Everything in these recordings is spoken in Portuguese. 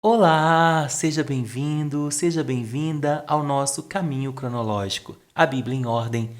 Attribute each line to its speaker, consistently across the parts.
Speaker 1: Olá, seja bem-vindo, seja bem-vinda ao nosso caminho cronológico, a Bíblia em Ordem.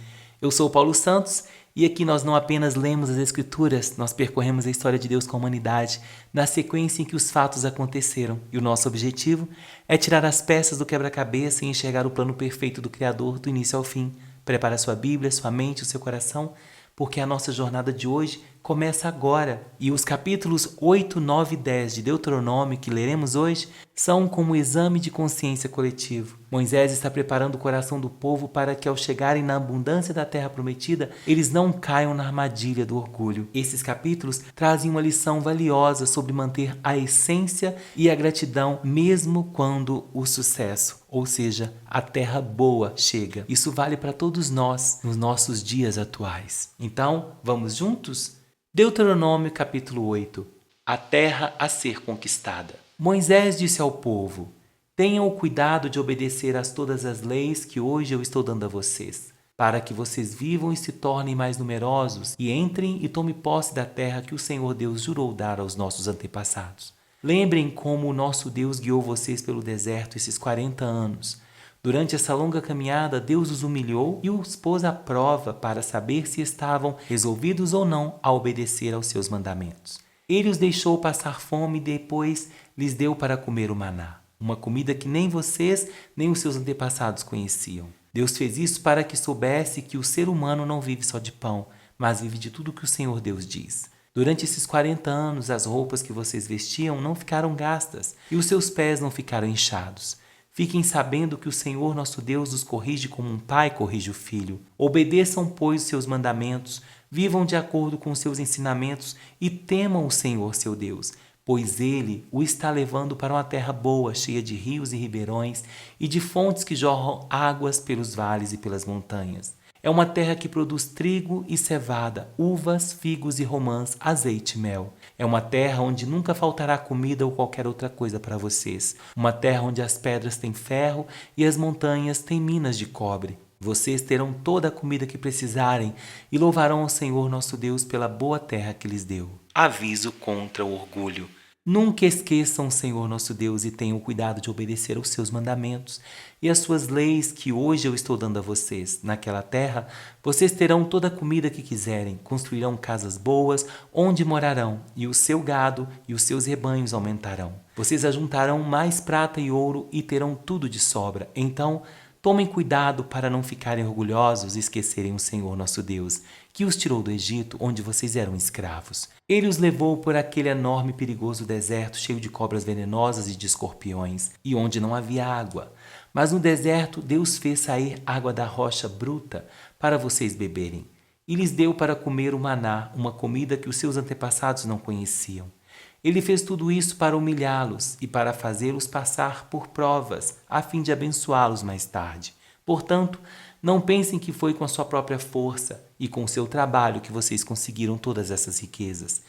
Speaker 1: Eu sou Paulo Santos e aqui nós não apenas lemos as Escrituras, nós percorremos a história de Deus com a humanidade na sequência em que os fatos aconteceram. E o nosso objetivo é tirar as peças do quebra-cabeça e enxergar o plano perfeito do Criador do início ao fim. Prepare a sua Bíblia, sua mente, o seu coração, porque a nossa jornada de hoje começa agora. E os capítulos 8, 9 e 10 de Deuteronômio que leremos hoje são como um exame de consciência coletivo. Moisés está preparando o coração do povo para que, ao chegarem na abundância da terra prometida, eles não caiam na armadilha do orgulho. Esses capítulos trazem uma lição valiosa sobre manter a essência e a gratidão mesmo quando o sucesso, ou seja, a terra boa, chega. Isso vale para todos nós nos nossos dias atuais. Então, vamos juntos? Deuteronômio capítulo 8. A terra a ser conquistada. Moisés disse ao povo: tenham o cuidado de obedecer a todas as leis que hoje eu estou dando a vocês, para que vocês vivam e se tornem mais numerosos e entrem e tomem posse da terra que o Senhor Deus jurou dar aos nossos antepassados. Lembrem como o nosso Deus guiou vocês pelo deserto esses 40 anos. Durante essa longa caminhada, Deus os humilhou e os pôs à prova para saber se estavam resolvidos ou não a obedecer aos seus mandamentos. Ele os deixou passar fome e depois lhes deu para comer o maná, uma comida que nem vocês nem os seus antepassados conheciam. Deus fez isso para que soubesse que o ser humano não vive só de pão, mas vive de tudo que o Senhor Deus diz. Durante esses 40 anos, as roupas que vocês vestiam não ficaram gastas e os seus pés não ficaram inchados. Fiquem sabendo que o Senhor nosso Deus os corrige como um pai corrige o filho. Obedeçam, pois, os seus mandamentos, vivam de acordo com os seus ensinamentos e temam o Senhor seu Deus, pois Ele o está levando para uma terra boa, cheia de rios e ribeirões e de fontes que jorram águas pelos vales e pelas montanhas. É uma terra que produz trigo e cevada, uvas, figos e romãs, azeite e mel. É uma terra onde nunca faltará comida ou qualquer outra coisa para vocês. Uma terra onde as pedras têm ferro e as montanhas têm minas de cobre. Vocês terão toda a comida que precisarem e louvarão ao Senhor nosso Deus pela boa terra que lhes deu. Aviso contra o orgulho. Nunca esqueçam o Senhor nosso Deus e tenham cuidado de obedecer aos seus mandamentos e às suas leis que hoje eu estou dando a vocês. Naquela terra, vocês terão toda a comida que quiserem, construirão casas boas onde morarão, e o seu gado e os seus rebanhos aumentarão. Vocês ajuntarão mais prata e ouro e terão tudo de sobra. Então, tomem cuidado para não ficarem orgulhosos e esquecerem o Senhor nosso Deus, que os tirou do Egito, onde vocês eram escravos. Ele os levou por aquele enorme e perigoso deserto cheio de cobras venenosas e de escorpiões, e onde não havia água. Mas no deserto Deus fez sair água da rocha bruta para vocês beberem. E lhes deu para comer o maná, uma comida que os seus antepassados não conheciam. Ele fez tudo isso para humilhá-los e para fazê-los passar por provas, a fim de abençoá-los mais tarde. Portanto, não pensem que foi com a sua própria força e com o seu trabalho que vocês conseguiram todas essas riquezas.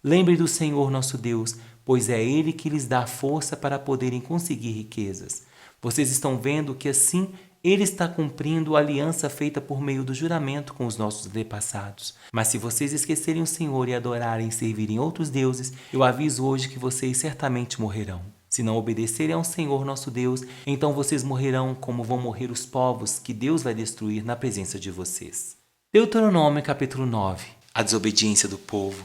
Speaker 1: Lembre do Senhor nosso Deus, pois é Ele que lhes dá força para poderem conseguir riquezas. Vocês estão vendo que assim Ele está cumprindo a aliança feita por meio do juramento com os nossos antepassados. Mas se vocês esquecerem o Senhor e adorarem e servirem outros deuses, eu aviso hoje que vocês certamente morrerão. Se não obedecerem ao Senhor nosso Deus, então vocês morrerão como vão morrer os povos que Deus vai destruir na presença de vocês. Deuteronômio capítulo 9. A desobediência do povo.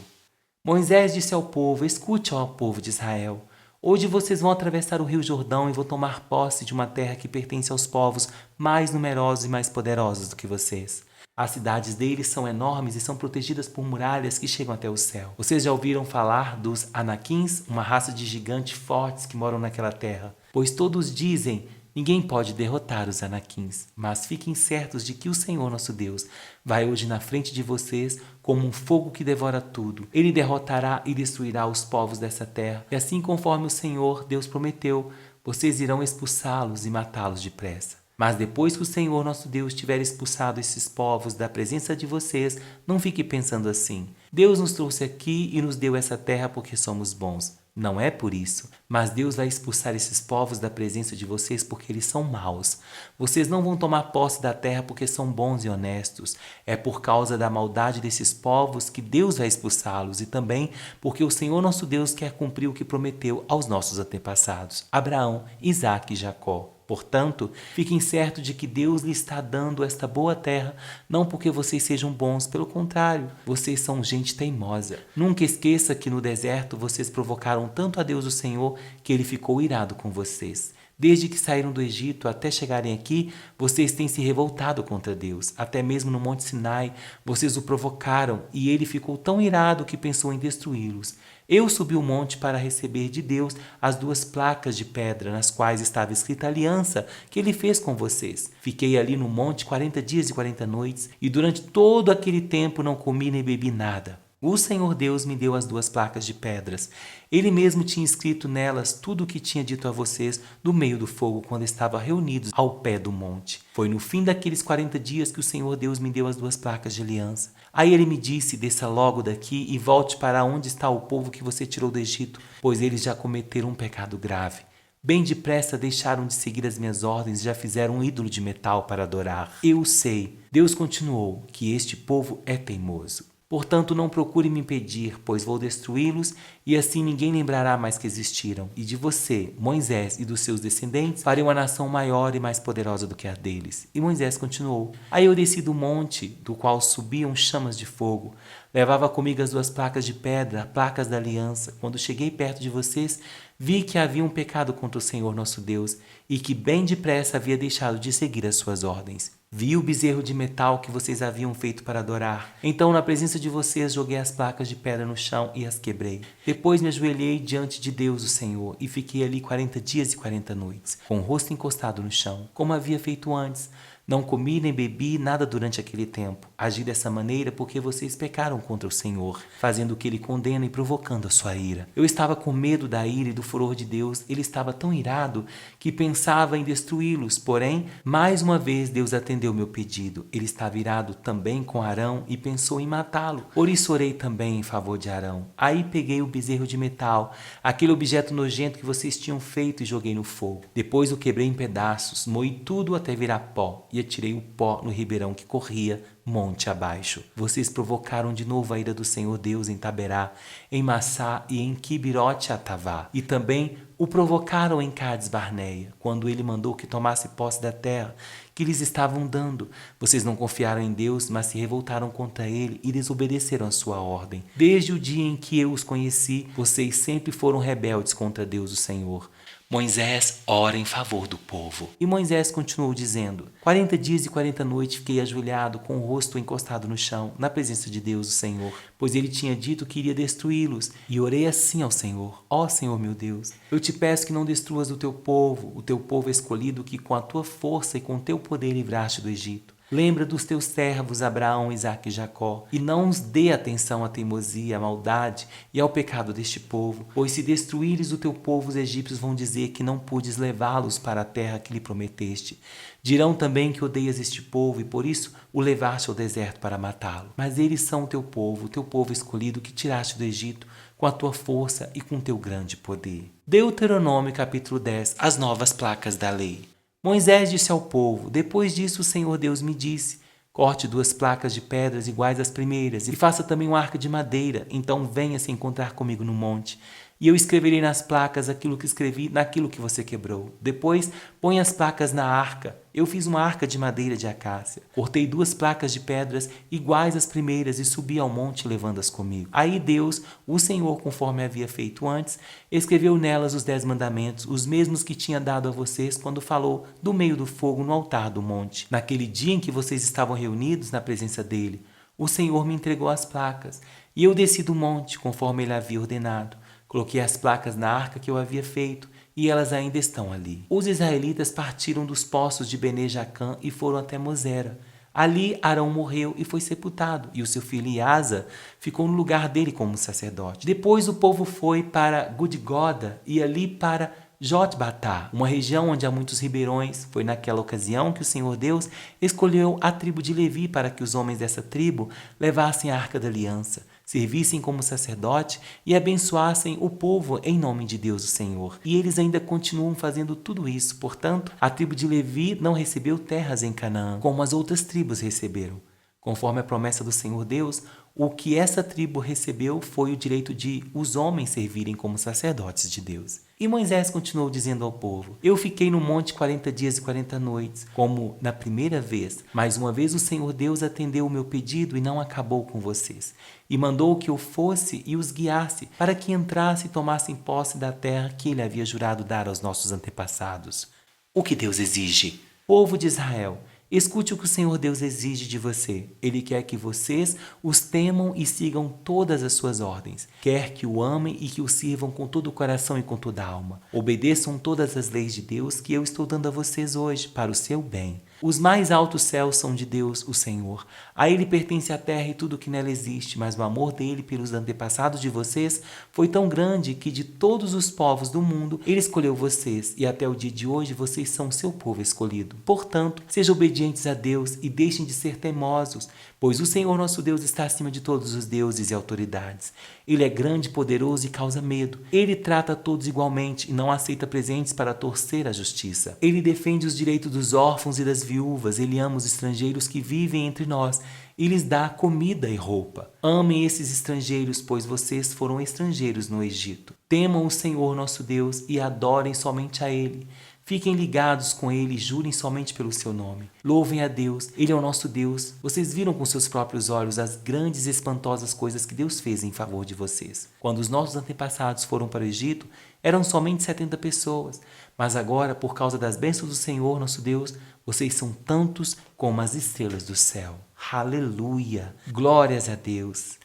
Speaker 1: Moisés disse ao povo: escute, ó povo de Israel. Hoje vocês vão atravessar o rio Jordão e vão tomar posse de uma terra que pertence aos povos mais numerosos e mais poderosos do que vocês. As cidades deles são enormes e são protegidas por muralhas que chegam até o céu. Vocês já ouviram falar dos Anaquins, uma raça de gigantes fortes que moram naquela terra? Pois todos dizem: ninguém pode derrotar os Anaquins. Mas fiquem certos de que o Senhor nosso Deus vai hoje na frente de vocês como um fogo que devora tudo. Ele derrotará e destruirá os povos dessa terra. E assim, conforme o Senhor Deus prometeu, vocês irão expulsá-los e matá-los depressa. Mas depois que o Senhor nosso Deus tiver expulsado esses povos da presença de vocês, não fique pensando assim: Deus nos trouxe aqui e nos deu essa terra porque somos bons. Não é por isso, mas Deus vai expulsar esses povos da presença de vocês porque eles são maus. Vocês não vão tomar posse da terra porque são bons e honestos. É por causa da maldade desses povos que Deus vai expulsá-los e também porque o Senhor nosso Deus quer cumprir o que prometeu aos nossos antepassados, Abraão, Isaque e Jacó. Portanto, fiquem certos de que Deus lhe está dando esta boa terra, não porque vocês sejam bons, pelo contrário, vocês são gente teimosa. Nunca esqueça que no deserto vocês provocaram tanto a Deus o Senhor que ele ficou irado com vocês. Desde que saíram do Egito até chegarem aqui, vocês têm se revoltado contra Deus. Até mesmo no Monte Sinai, vocês o provocaram e ele ficou tão irado que pensou em destruí-los. Eu subi o monte para receber de Deus as 2 placas de pedra nas quais estava escrita a aliança que ele fez com vocês. Fiquei ali no monte 40 dias e 40 noites e durante todo aquele tempo não comi nem bebi nada. O Senhor Deus me deu as 2 placas de pedras. Ele mesmo tinha escrito nelas tudo o que tinha dito a vocês do meio do fogo quando estavam reunidos ao pé do monte. Foi no fim daqueles 40 dias que o Senhor Deus me deu as 2 placas de aliança. Aí ele me disse, desça logo daqui e volte para onde está o povo que você tirou do Egito, pois eles já cometeram um pecado grave. Bem depressa deixaram de seguir as minhas ordens e já fizeram um ídolo de metal para adorar. Eu sei, Deus continuou, que este povo é teimoso. Portanto, não procure me impedir, pois vou destruí-los e assim ninguém lembrará mais que existiram. E de você, Moisés, e dos seus descendentes, farei uma nação maior e mais poderosa do que a deles. E Moisés continuou. Aí eu desci do monte, do qual subiam chamas de fogo. Levava comigo as 2 placas de pedra, placas da aliança. Quando cheguei perto de vocês, vi que havia um pecado contra o Senhor nosso Deus e que bem depressa havia deixado de seguir as suas ordens. Vi o bezerro de metal que vocês haviam feito para adorar. Então, na presença de vocês, joguei as placas de pedra no chão e as quebrei. Depois me ajoelhei diante de Deus, o Senhor, e fiquei ali 40 dias e 40 noites, com o rosto encostado no chão, como havia feito antes. Não comi nem bebi nada durante aquele tempo. Agi dessa maneira porque vocês pecaram contra o Senhor, fazendo o que ele condena e provocando a sua ira. Eu estava com medo da ira e do furor de Deus. Ele estava tão irado que pensava em destruí-los. Porém, mais uma vez Deus atendeu meu pedido. Ele estava irado também com Arão e pensou em matá-lo. Por isso orei também em favor de Arão. Aí peguei o bezerro de metal, aquele objeto nojento que vocês tinham feito, e joguei no fogo. Depois o quebrei em pedaços, moí tudo até virar pó e atirei o pó no ribeirão que corria monte abaixo. Vocês provocaram de novo a ira do Senhor Deus em Taberá, em Massá e em Quibirote-Atavá. E também o provocaram em Cades Barneia, quando ele mandou que tomasse posse da terra que lhes estavam dando. Vocês não confiaram em Deus, mas se revoltaram contra ele e desobedeceram a sua ordem. Desde o dia em que eu os conheci, vocês sempre foram rebeldes contra Deus, o Senhor. Moisés ora em favor do povo. E Moisés continuou dizendo: 40 dias e 40 noites fiquei ajoelhado, com o rosto encostado no chão, na presença de Deus, o Senhor, pois ele tinha dito que iria destruí-los. E orei assim ao Senhor: ó Senhor meu Deus, eu te peço que não destruas o teu povo escolhido, que com a tua força e com o teu poder livraste do Egito. Lembra dos teus servos Abraão, Isaque e Jacó, e não os dê atenção à teimosia, à maldade e ao pecado deste povo, pois se destruíres o teu povo, os egípcios vão dizer que não pudes levá-los para a terra que lhe prometeste. Dirão também que odeias este povo e por isso o levaste ao deserto para matá-lo. Mas eles são o teu povo escolhido, que tiraste do Egito com a tua força e com teu grande poder. Deuteronômio capítulo 10, as novas placas da lei. Moisés disse ao povo: depois disso o Senhor Deus me disse: corte 2 placas de pedras iguais às primeiras e faça também um arco de madeira. Então venha se encontrar comigo no monte. E eu escreverei nas placas aquilo que escrevi naquilo que você quebrou. Depois põe as placas na arca. Eu fiz uma arca de madeira de acácia. Cortei 2 placas de pedras iguais às primeiras e subi ao monte levando-as comigo. Aí Deus, o Senhor, conforme havia feito antes, escreveu nelas os 10 mandamentos, os mesmos que tinha dado a vocês quando falou do meio do fogo no altar do monte. Naquele dia em que vocês estavam reunidos na presença dele, o Senhor me entregou as placas e eu desci do monte conforme ele havia ordenado. Coloquei as placas na arca que eu havia feito e elas ainda estão ali. Os israelitas partiram dos poços de Bene-Jacã e foram até Mosera. Ali Arão morreu e foi sepultado, e o seu filho Eleazar ficou no lugar dele como sacerdote. Depois o povo foi para Gudgoda e ali para Jotbatá, uma região onde há muitos ribeirões. Foi naquela ocasião que o Senhor Deus escolheu a tribo de Levi para que os homens dessa tribo levassem a arca da aliança. servissem como sacerdote e abençoassem o povo em nome de Deus o Senhor. E eles ainda continuam fazendo tudo isso. Portanto, a tribo de Levi não recebeu terras em Canaã, como as outras tribos receberam. Conforme a promessa do Senhor Deus, o que essa tribo recebeu foi o direito de os homens servirem como sacerdotes de Deus. E Moisés continuou dizendo ao povo: Eu fiquei no monte 40 dias e 40 noites, como na primeira vez. Mais uma vez o Senhor Deus atendeu o meu pedido e não acabou com vocês. E mandou que eu fosse e os guiasse, para que entrassem e tomassem posse da terra que ele havia jurado dar aos nossos antepassados. O que Deus exige? Povo de Israel, escute o que o Senhor Deus exige de você. Ele quer que vocês os temam e sigam todas as suas ordens. Quer que o amem e que o sirvam com todo o coração e com toda a alma. Obedeçam todas as leis de Deus que eu estou dando a vocês hoje, para o seu bem. Os mais altos céus são de Deus, o Senhor. A ele pertence a terra e tudo o que nela existe, mas o amor dele pelos antepassados de vocês foi tão grande que de todos os povos do mundo ele escolheu vocês, e até o dia de hoje vocês são seu povo escolhido. Portanto, sejam obedientes a Deus e deixem de ser teimosos, pois o Senhor nosso Deus está acima de todos os deuses e autoridades. Ele é grande, poderoso e causa medo. Ele trata a todos igualmente e não aceita presentes para torcer a justiça. Ele defende os direitos dos órfãos e das viúvas. Ele ama os estrangeiros que vivem entre nós e lhes dá comida e roupa. Amem esses estrangeiros, pois vocês foram estrangeiros no Egito. Temam o Senhor nosso Deus e adorem somente a Ele. Fiquem ligados com Ele e jurem somente pelo seu nome. Louvem a Deus, Ele é o nosso Deus. Vocês viram com seus próprios olhos as grandes e espantosas coisas que Deus fez em favor de vocês. Quando os nossos antepassados foram para o Egito, eram somente 70 pessoas. Mas agora, por causa das bênçãos do Senhor, nosso Deus, vocês são tantos como as estrelas do céu. Aleluia! Glórias a Deus!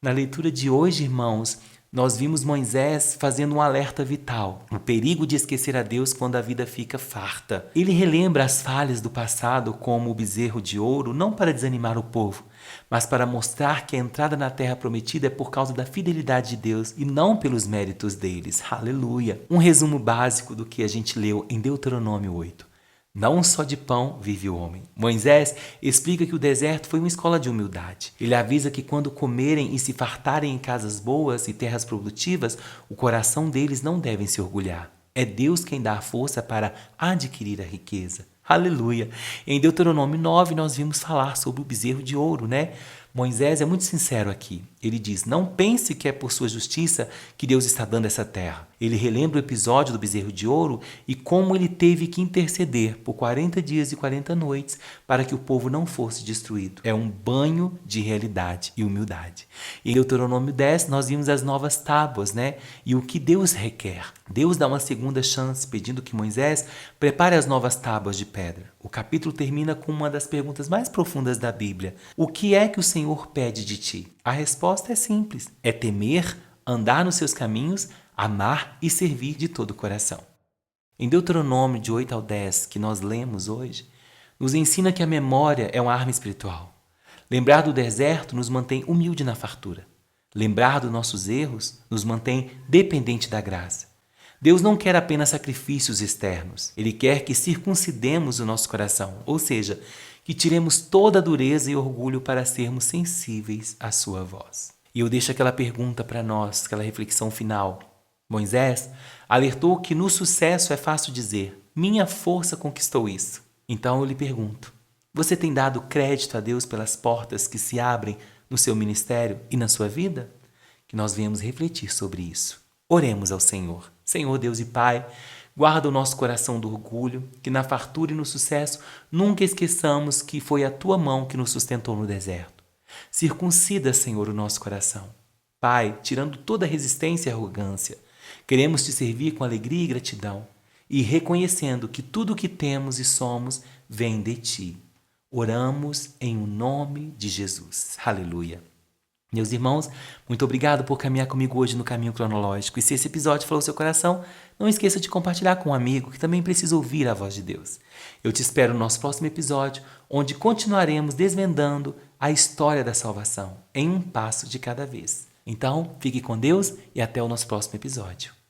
Speaker 1: Na leitura de hoje, irmãos, nós vimos Moisés fazendo um alerta vital, o perigo de esquecer a Deus quando a vida fica farta. Ele relembra as falhas do passado, como o bezerro de ouro, não para desanimar o povo, mas para mostrar que a entrada na terra prometida é por causa da fidelidade de Deus e não pelos méritos deles. Aleluia! Um resumo básico do que a gente leu em Deuteronômio 8. Não só de pão vive o homem. Moisés explica que o deserto foi uma escola de humildade. Ele avisa que quando comerem e se fartarem em casas boas e terras produtivas, o coração deles não deve se orgulhar. É Deus quem dá a força para adquirir a riqueza. Aleluia! Em Deuteronômio 9 nós vimos falar sobre o bezerro de ouro, né? Moisés é muito sincero aqui. Ele diz: não pense que é por sua justiça que Deus está dando essa terra. Ele relembra o episódio do bezerro de ouro e como ele teve que interceder por 40 dias e 40 noites para que o povo não fosse destruído. É um banho de realidade e humildade. Em Deuteronômio 10 nós vimos as novas tábuas, né? E o que Deus requer. Deus dá uma segunda chance, pedindo que Moisés prepare as novas tábuas de pedra. O capítulo termina com uma das perguntas mais profundas da Bíblia. O que é que o Senhor pede de ti? A resposta é simples. É temer, andar nos seus caminhos, amar e servir de todo o coração. Em Deuteronômio de 8 ao 10, que nós lemos hoje, nos ensina que a memória é uma arma espiritual. Lembrar do deserto nos mantém humilde na fartura. Lembrar dos nossos erros nos mantém dependente da graça. Deus não quer apenas sacrifícios externos. Ele quer que circuncidemos o nosso coração, ou seja, que tiremos toda a dureza e orgulho para sermos sensíveis à sua voz. E eu deixo aquela pergunta para nós, aquela reflexão final. Moisés alertou que no sucesso é fácil dizer: minha força conquistou isso. Então eu lhe pergunto: você tem dado crédito a Deus pelas portas que se abrem no seu ministério e na sua vida? Que nós venhamos refletir sobre isso. Oremos ao Senhor. Senhor Deus e Pai, guarda o nosso coração do orgulho, que na fartura e no sucesso nunca esqueçamos que foi a Tua mão que nos sustentou no deserto. Circuncida, Senhor, o nosso coração. Pai, tirando toda a resistência e arrogância, queremos Te servir com alegria e gratidão e reconhecendo que tudo o que temos e somos vem de Ti. Oramos em o nome de Jesus. Aleluia. Meus irmãos, muito obrigado por caminhar comigo hoje no caminho cronológico. E se esse episódio falou seu coração, não esqueça de compartilhar com um amigo que também precisa ouvir a voz de Deus. Eu te espero no nosso próximo episódio, onde continuaremos desvendando a história da salvação, em um passo de cada vez. Então, fique com Deus e até o nosso próximo episódio.